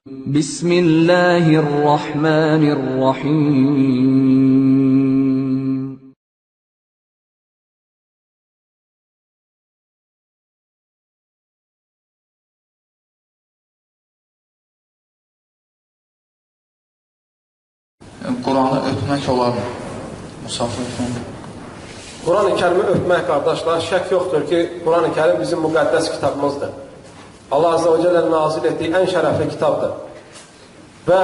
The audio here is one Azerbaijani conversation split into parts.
Bismillahirrahmanirrahim. Quranı öpmək olar mı? Musafir üçün. Quran-ı Kərimi öpmək, qardaşlar, şək yoxdur ki, Quran-ı Kərim bizim müqəddəs kitabımızdır. Allah Azze ve Celle nazil etdiyi ən şərəfli kitabdır. Və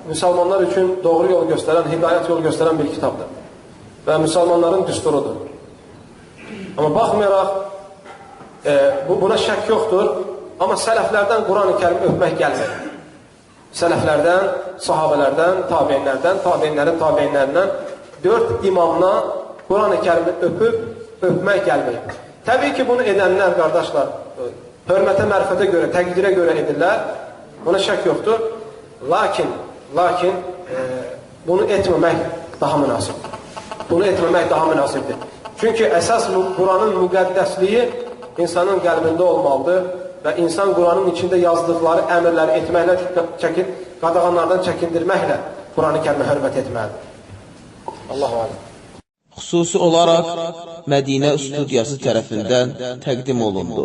müsəlmanlar üçün doğru yol göstərən, hidayət yol göstərən bir kitabdır. Və müsəlmanların düsturudur. Amma baxmayaraq, buna şək yoxdur. Amma sələflərdən Quran-ı Kərimi öpmək gəlmir. Sələflərdən, sahabələrdən, tabeinlərin tabeinlərindən 4 imamdan Quran-ı Kərimi öpmək gəlmir. Təbii ki, bunu edənlər, qardaşlar, hörmətə, mərifətə görə, təqdirə görə edirlər. Buna şək yoxdur. Lakin bunu etməmək daha münasibdir. Bunu etməmək daha münasibdir. Çünki əsas Quranın müqəddəsliyi insanın qəlbində olmalıdır və insan Quranın içində yazdıqları əmrləri etməklə, qadağanlardan çəkindirməklə Quran-ı Kərimə hörmət etməlidir. Allahu aləm. Xüsusi olaraq Mədinə studiyası tərəfindən təqdim olundu.